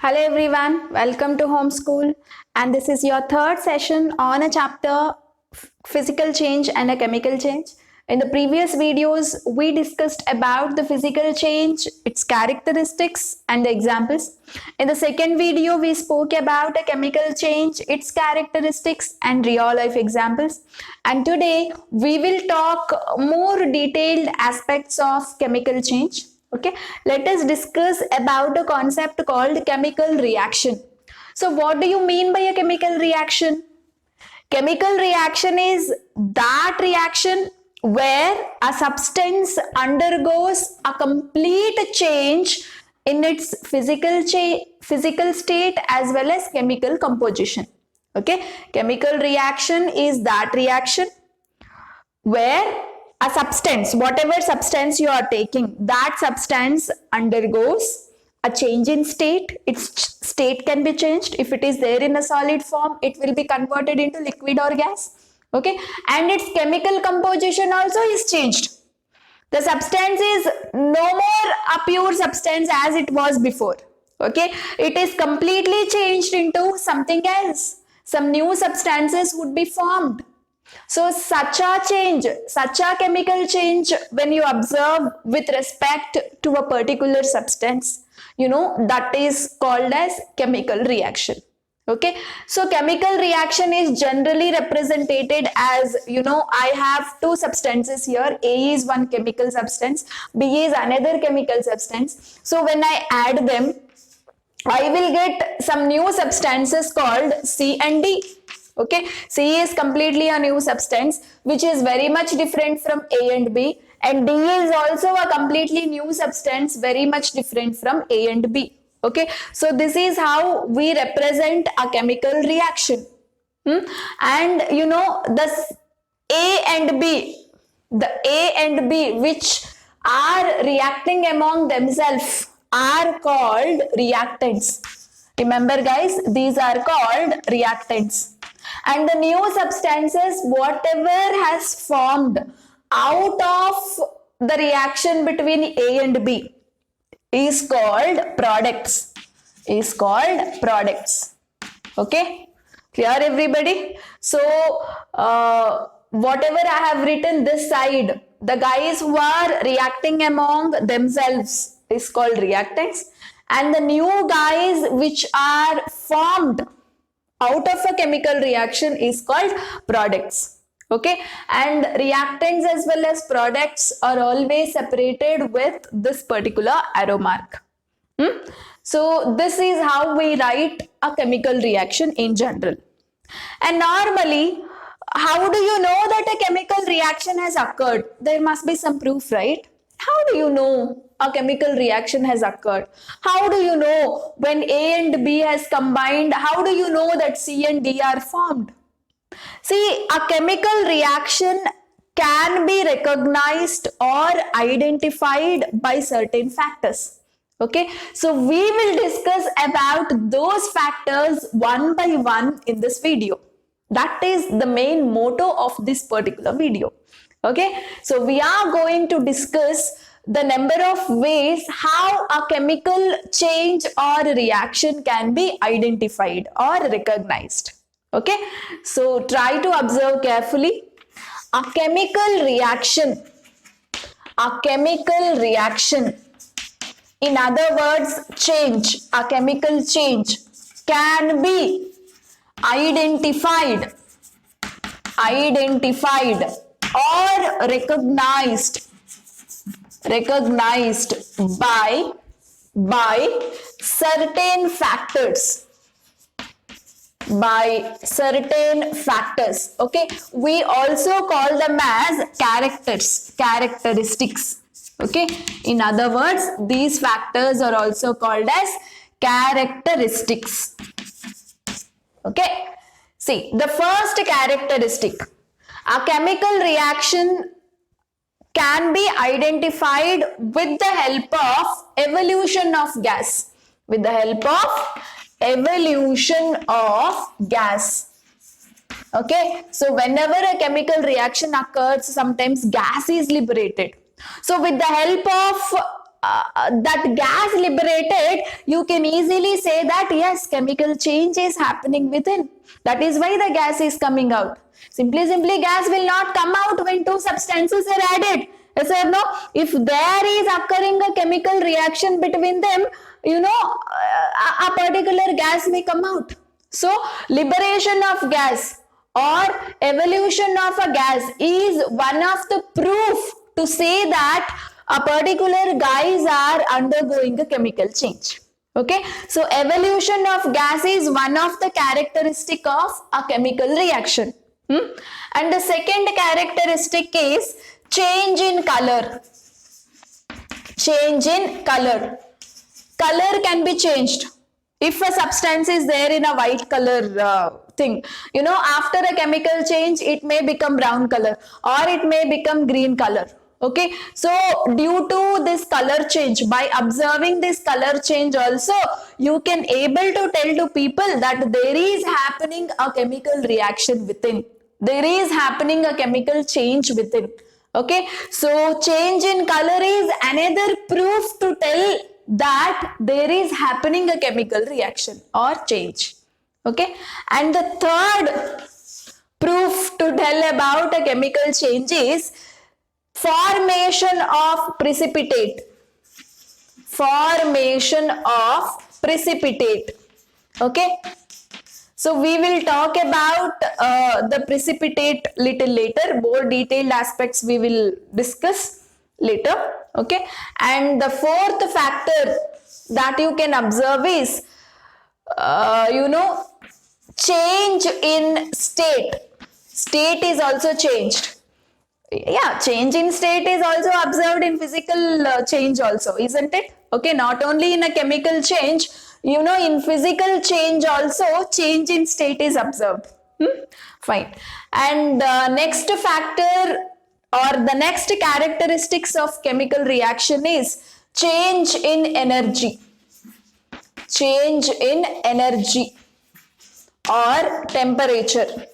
Hello everyone, welcome to Homeschool, and this is your third session on a chapter physical change and a chemical change. In the previous videos, we discussed about the physical change, its characteristics and the examples. In the second video, we spoke about a chemical change, its characteristics and real life examples. And today, we will talk more detailed aspects of chemical change. Okay, let us discuss about a concept called chemical reaction. So what do you mean by a chemical reaction? Chemical reaction is that reaction where a substance undergoes a complete change in its physical state as well as chemical composition. Okay, chemical reaction is that reaction where a substance, whatever substance you are taking, that substance undergoes a change in state. Its state can be changed. If it is there in a solid form, it will be converted into liquid or gas. Okay, and its chemical composition also is changed. The substance is no more a pure substance as it was before. Okay, it is completely changed into something else. Some new substances would be formed. So such a change, such a chemical change, when you observe with respect to a particular substance, that is called as chemical reaction. Okay, so chemical reaction is generally represented as, I have two substances here. A is one chemical substance, B is another chemical substance. So when I add them, I will get some new substances called C and D. Okay, C is completely a new substance which is very much different from A and B, and D is also a completely new substance very much different from A and B. Okay, so this is how we represent a chemical reaction. And the A and B which are reacting among themselves are called reactants. Remember guys, these are called reactants. And the new substances, whatever has formed out of the reaction between A and B is called products. Okay, clear everybody? So whatever I have written this side, the guys who are reacting among themselves is called reactants, and the new guys which are formed out of a chemical reaction is called products. Okay, and reactants as well as products are always separated with this particular arrow mark. So this is how we write a chemical reaction in general. And normally, how do you know that a chemical reaction has occurred? There must be some proof, right? How do you know a chemical reaction has occurred? How do you know when A and B has combined? How do you know that C and D are formed? See, a chemical reaction can be recognized or identified by certain factors. Okay, so we will discuss about those factors one by one in this video. That is the main motto of this particular video. Okay, so we are going to discuss the number of ways how a chemical change or reaction can be identified or recognized. Okay, so try to observe carefully. A chemical reaction, in other words, change, a chemical change can be identified or recognized by certain factors. Okay, we also call them as characteristics. Okay, in other words, these factors are also called as characteristics. Okay, see, the first characteristic, a chemical reaction can be identified with the help of evolution of gas. Okay, so whenever a chemical reaction occurs, sometimes gas is liberated. So with the help of that gas liberated, you can easily say that yes, chemical change is happening within. That is why the gas is coming out. Simply gas will not come out when two substances are added. Yes or no? If there is occurring a chemical reaction between them, a particular gas may come out. So liberation of gas or evolution of a gas is one of the proof to say that a particular guys are undergoing a chemical change. Okay, so evolution of gas is one of the characteristic of a chemical reaction. And the second characteristic is change in color. Change in color. Color can be changed. If a substance is there in a white color thing, after a chemical change, it may become brown color or it may become green color. Okay, so due to this color change, by observing this color change also, you can able to tell to people that there is happening a chemical reaction within. There is happening a chemical change within. Okay, so change in color is another proof to tell that there is happening a chemical reaction or change. Okay, and the third proof to tell about a chemical change is formation of precipitate. Formation of precipitate. Okay, so we will talk about the precipitate little later. More detailed aspects we will discuss later. Okay, and the fourth factor that you can observe is change in state. State is also changed. Yeah, change in state is also observed in physical change also, isn't it? Okay, not only in a chemical change, in physical change also, change in state is observed. Fine. And next factor or the next characteristics of chemical reaction is change in energy. Change in energy or temperature.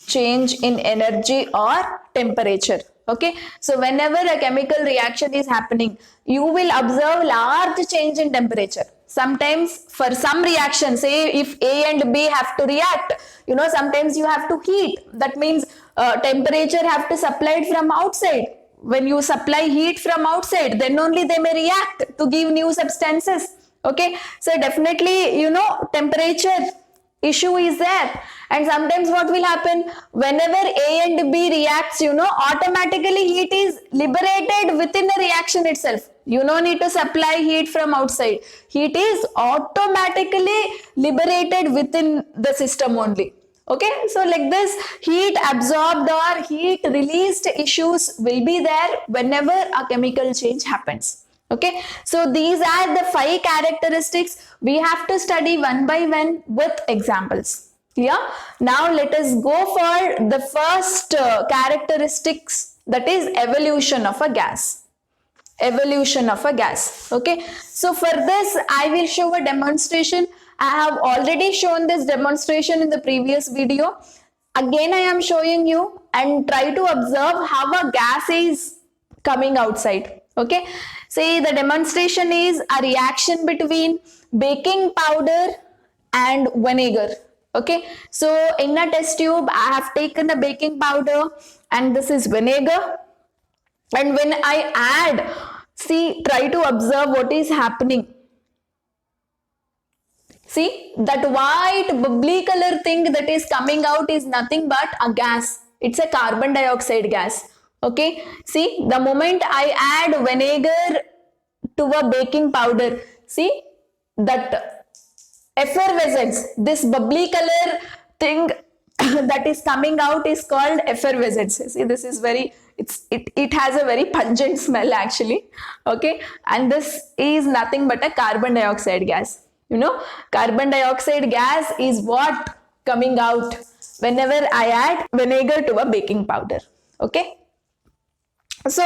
Change in energy or temperature. Okay, so whenever a chemical reaction is happening, you will observe large change in temperature. Sometimes for some reaction, say if A and B have to react, sometimes you have to heat. That means temperature have to supplied from outside. When you supply heat from outside, then only they may react to give new substances. Okay, so definitely, temperature issue is there. And sometimes what will happen, whenever A and B reacts, automatically heat is liberated within a reaction itself. You don't need to supply heat from outside. Heat is automatically liberated within the system only. Okay, so like this, heat absorbed or heat released issues will be there whenever a chemical change happens. Okay, so these are the 5 characteristics. We have to study one by one with examples. Yeah, now let us go for the first characteristics, that is evolution of a gas. Evolution of a gas. Okay, so for this I will show a demonstration. I have already shown this demonstration in the previous video. Again I am showing you, and try to observe how a gas is coming outside. Okay, see, the demonstration is a reaction between baking powder and vinegar. Okay, so in a test tube I have taken the baking powder and this is vinegar, and when I add, see, try to observe what is happening. See, that white bubbly color thing that is coming out is nothing but a gas. It's a carbon dioxide gas. Okay, see, the moment I add vinegar to a baking powder, see, that effervescence, this bubbly color thing that is coming out is called effervescence. See, this is very, it has a very pungent smell actually. Okay, and this is nothing but a carbon dioxide gas. Carbon dioxide gas is what coming out whenever I add vinegar to a baking powder. Okay, so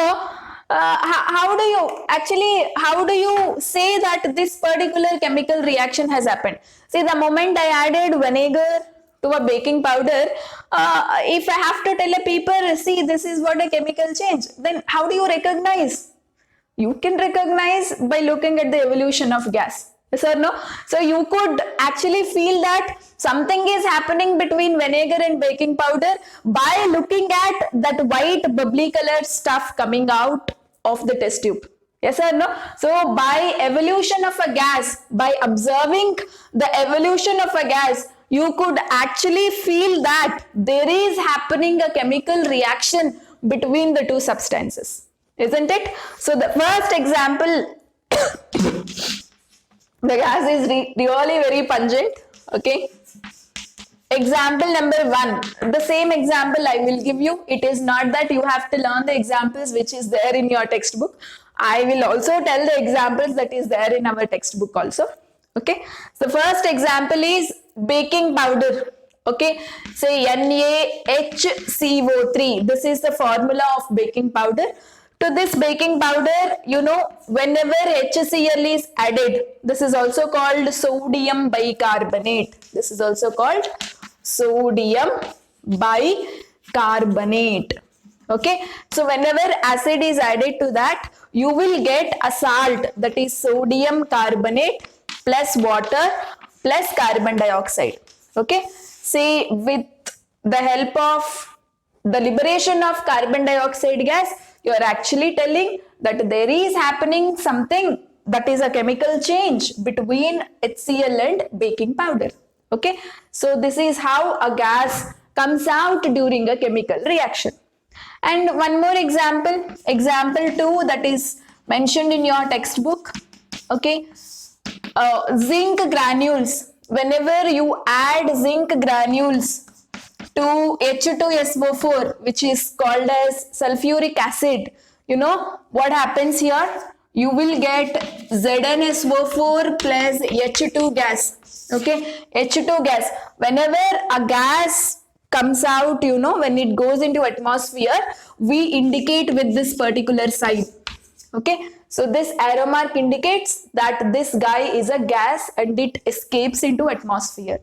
how do you say that this particular chemical reaction has happened? See, the moment I added vinegar to a baking powder, if I have to tell a people, see, this is what a chemical change, then how do you recognize? You can recognize by looking at the evolution of gas. Yes or no? So you could actually feel that something is happening between vinegar and baking powder by looking at that white bubbly colored stuff coming out of the test tube. Yes or no? So by evolution of a gas, by observing the evolution of a gas, you could actually feel that there is happening a chemical reaction between the two substances. Isn't it? So the first example, the gas is really very pungent. Okay. Example number 1, the same example I will give you. It is not that you have to learn the examples which is there in your textbook. I will also tell the examples that is there in our textbook also. Okay. The first example is baking powder. Okay. Say NaHCO3. This is the formula of baking powder. To this baking powder, you know, whenever HCl is added, this is also called sodium bicarbonate. This is also called sodium bicarbonate. Okay. So whenever acid is added to that, you will get a salt, that is sodium carbonate plus water plus carbon dioxide. Okay. See, with the help of the liberation of carbon dioxide gas, you are actually telling that there is happening something, that is a chemical change between HCl and baking powder. Okay. So this is how a gas comes out during a chemical reaction. And one more example, example 2, that is mentioned in your textbook. Okay. Zinc granules. Whenever you add zinc granules to H2SO4, which is called as sulfuric acid, you know what happens here? You will get ZnSO4 plus H2 gas. Okay, H2 gas. Whenever a gas comes out, you know, when it goes into atmosphere, we indicate with this particular sign. Okay, so this arrow mark indicates that this guy is a gas and it escapes into atmosphere.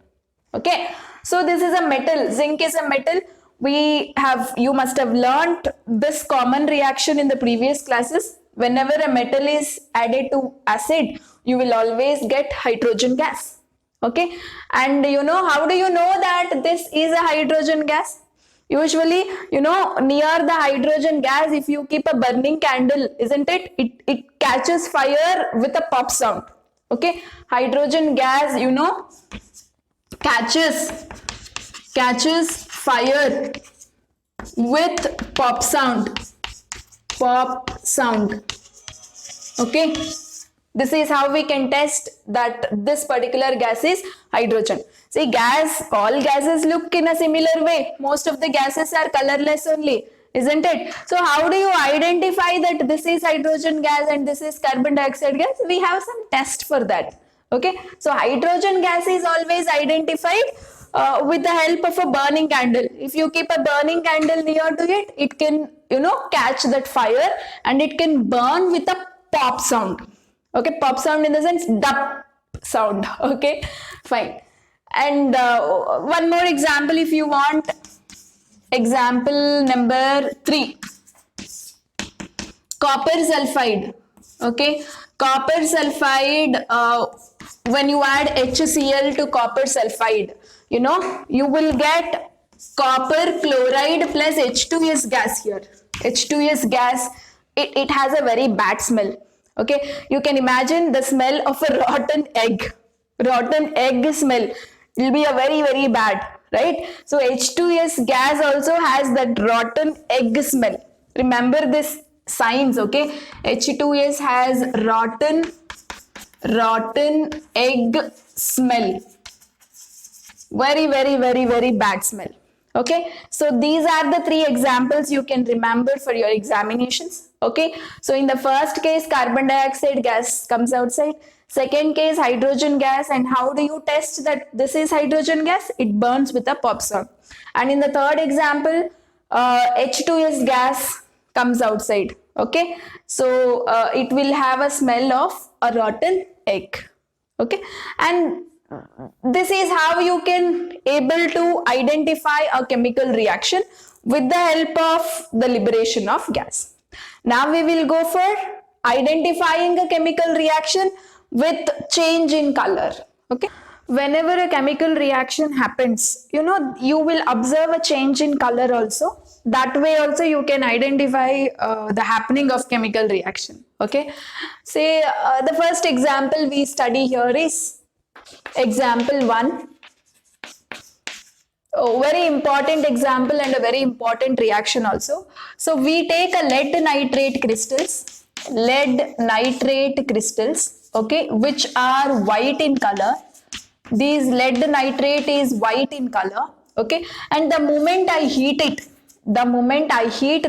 Okay, so this is a metal. Zinc is a metal. You must have learnt this common reaction in the previous classes. Whenever a metal is added to acid, you will always get hydrogen gas. Okay, and you know, how do you know that this is a hydrogen gas? Usually, you know, near the hydrogen gas, if you keep a burning candle, isn't it? It catches fire with a pop sound. Okay, hydrogen gas, you know, catches fire with pop sound. Okay, this is how we can test that this particular gas is hydrogen. See, all gases look in a similar way. Most of the gases are colorless only, isn't it? So how do you identify that this is hydrogen gas and this is carbon dioxide gas? We have some test for that. Okay, so hydrogen gas is always identified with the help of a burning candle. If you keep a burning candle near to it, it can, you know, catch that fire and it can burn with a pop sound. Okay, pop sound in the sense dup sound. Okay, fine. And one more example if you want. Example number 3. Copper sulfide. Okay, copper sulfide, when you add HCl to copper sulfide, you know, you will get copper chloride plus H2S gas here. H2S gas, it has a very bad smell. Okay, you can imagine the smell of a rotten egg. Rotten egg smell. It will be a very, very bad, right? So H2S gas also has that rotten egg smell. Remember this signs, okay? H2S has rotten egg smell. Very, very, very, very bad smell. Okay, so these are the 3 examples you can remember for your examinations. Okay, so in the first case, carbon dioxide gas comes outside. Second case, hydrogen gas. And how do you test that this is hydrogen gas? It burns with a pop sound. And in the third example, H2S gas comes outside. Okay, so it will have a smell of a rotten egg. Okay, and this is how you can able to identify a chemical reaction with the help of the liberation of gas. Now we will go for identifying a chemical reaction with change in color. Okay, whenever a chemical reaction happens, you will observe a change in color also. That way also you can identify the happening of chemical reaction. Okay, say the first example we study here is example 1. Oh, very important example and a very important reaction also. So we take a lead nitrate crystals, okay, which are white in color. These lead nitrate is white in color, okay, and the moment I heat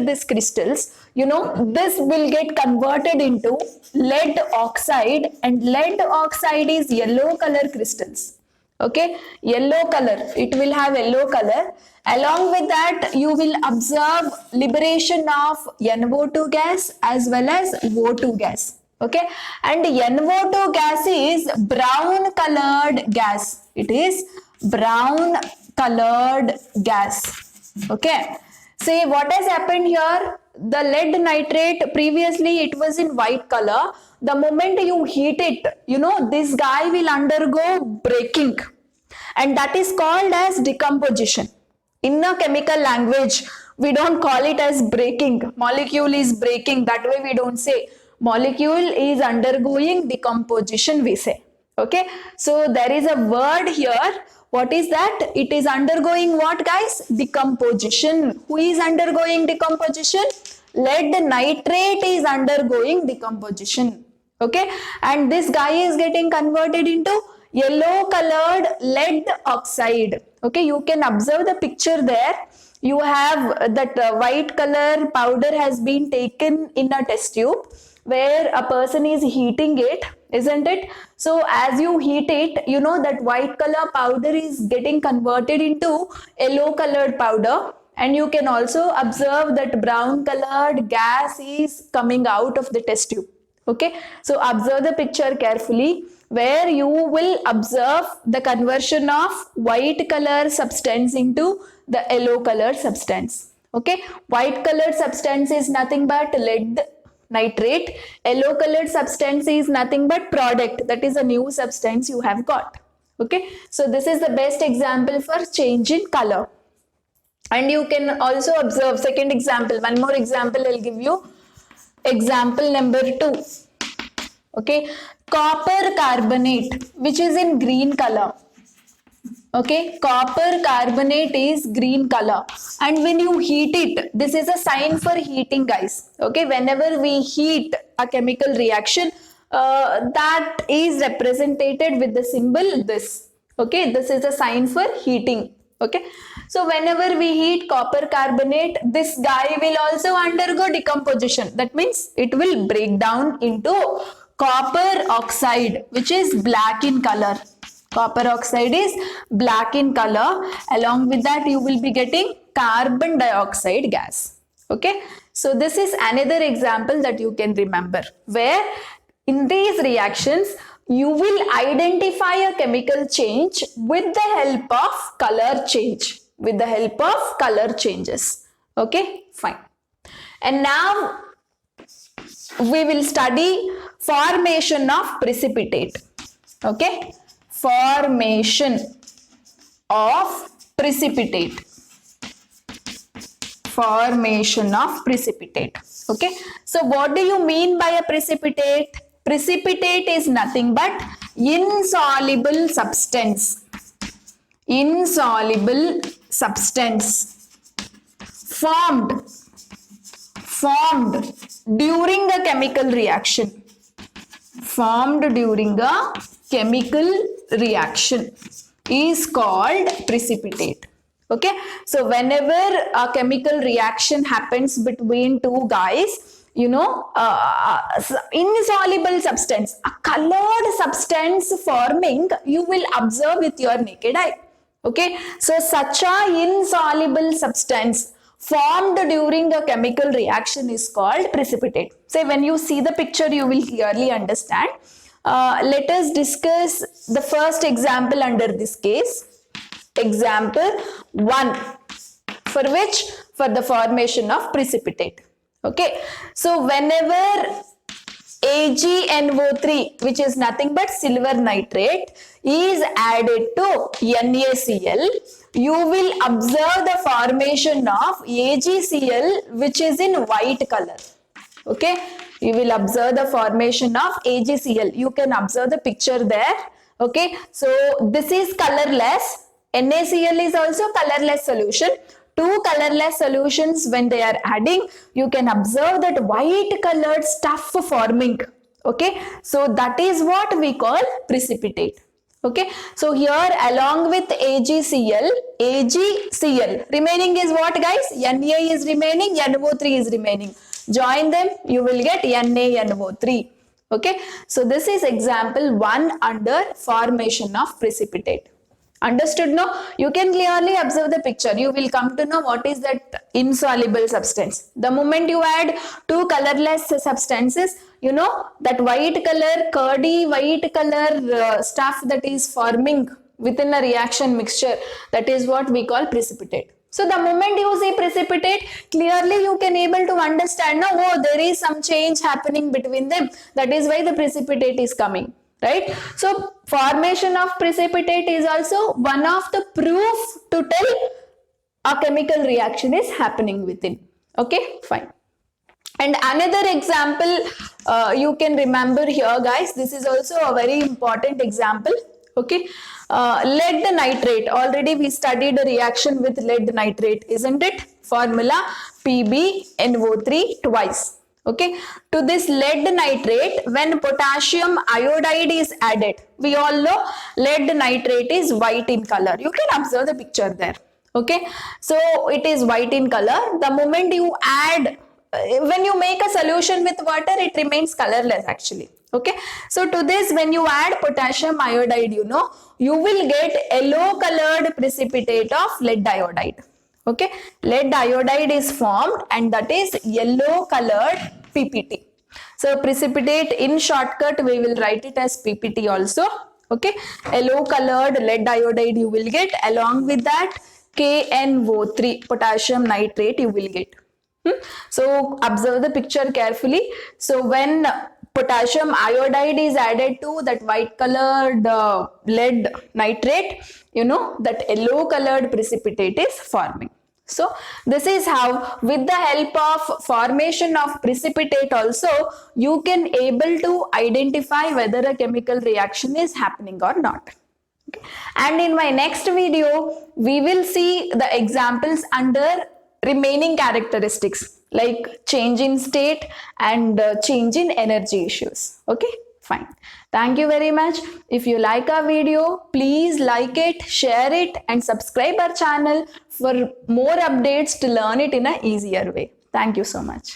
these crystals, this will get converted into lead oxide, and lead oxide is yellow color crystals. Okay, yellow color, it will have yellow color. Along with that, you will observe liberation of NO2 gas as well as O2 gas. Okay, and NO2 gas is brown colored gas. It is brown colored gas. Okay, say what has happened here? The lead nitrate, previously it was in white color. The moment you heat it, this guy will undergo breaking, and that is called as decomposition. In a chemical language, we don't call it as breaking. Molecule is breaking. That way we don't say. Molecule is undergoing decomposition, we say. Okay, so there is a word here. What is that? It is undergoing what, guys? Decomposition. Who is undergoing decomposition? Lead nitrate is undergoing decomposition. Okay, and this guy is getting converted into yellow colored lead oxide. Okay, you can observe the picture there. You have that white color powder has been taken in a test tube where a person is heating it, isn't it? So as you heat it, that white color powder is getting converted into yellow colored powder, and you can also observe that brown colored gas is coming out of the test tube. Okay, so observe the picture carefully, where you will observe the conversion of white color substance into the yellow color substance. Okay, white colored substance is nothing but lead nitrate. Yellow colored substance is nothing but product, that is a new substance you have got. Okay, so this is the best example for change in color. And you can also observe second example. One more example I'll give you. Example number 2. Okay, copper carbonate, which is in green color. Okay, copper carbonate is green color, and when you heat it, this is a sign for heating, guys. Okay, whenever we heat a chemical reaction, that is represented with the symbol this. Okay, this is a sign for heating. Okay, so whenever we heat copper carbonate, this guy will also undergo decomposition. That means it will break down into copper oxide, which is black in color. Copper oxide is black in color. Along with that, you will be getting carbon dioxide gas. Okay, so this is another example that you can remember, where in these reactions you will identify a chemical change with the help of color change, with the help of color changes. Okay, fine. And now we will study formation of precipitate. Okay, formation of precipitate. Formation of precipitate. Okay, so what do you mean by a precipitate? Precipitate is nothing but insoluble substance. Insoluble substance formed during a chemical reaction. Formed during a chemical reaction is called precipitate. Okay, so whenever a chemical reaction happens between two guys, insoluble substance, a colored substance forming, you will observe with your naked eye. Okay, so such a insoluble substance formed during a chemical reaction is called precipitate. Say when you see the picture, you will clearly understand. Let us discuss the first example under this case. Example 1, for which? For the formation of precipitate. Okay, so whenever AgNO3, which is nothing but silver nitrate, is added to NaCl, you will observe the formation of AgCl, which is in white color. Okay, you will observe the formation of AgCl. You can observe the picture there. Okay, so this is colorless. NaCl is also colorless solution. Two colorless solutions, when they are adding, you can observe that white colored stuff forming. Okay, so that is what we call precipitate. Okay, so here along with AgCl, remaining is what, guys? Na is remaining, NO3 is remaining. Join them, you will get NaNO3. Okay, so this is example 1 under formation of precipitate. Understood? No? You can clearly observe the picture. You will come to know what is that insoluble substance. The moment you add two colorless substances, you know that white color, curdy white color stuff that is forming within a reaction mixture, that is what we call precipitate. So the moment you see precipitate, clearly you can able to understand, no, oh, there is some change happening between them. That is why the precipitate is coming. Right? So formation of precipitate is also one of the proof to tell a chemical reaction is happening within. Okay, fine. And another example you can remember here, guys, this is also a very important example. Okay, lead nitrate. Already we studied a reaction with lead nitrate, isn't it? Formula PbNO3 twice. Okay, to this lead nitrate, when potassium iodide is added, we all know lead nitrate is white in color. You can observe the picture there. Okay, so it is white in color. The moment you add, when you make a solution with water, it remains colorless actually. Okay, so to this, when you add potassium iodide, you know, you will get yellow colored precipitate of lead iodide. Okay, lead iodide is formed and that is yellow colored PPT. So precipitate, in shortcut we will write it as PPT also. Okay, yellow colored lead iodide you will get, along with that KNO3, potassium nitrate, you will get. So observe the picture carefully. So when potassium iodide is added to that white colored lead nitrate, you know that yellow colored precipitate is forming. So this is how, with the help of formation of precipitate also, you can able to identify whether a chemical reaction is happening or not. Okay. And in my next video, we will see the examples under remaining characteristics like change in state and change in energy issues. Okay, fine. Thank you very much. If you like our video, please like it, share it and subscribe our channel for more updates to learn it in an easier way. Thank you so much.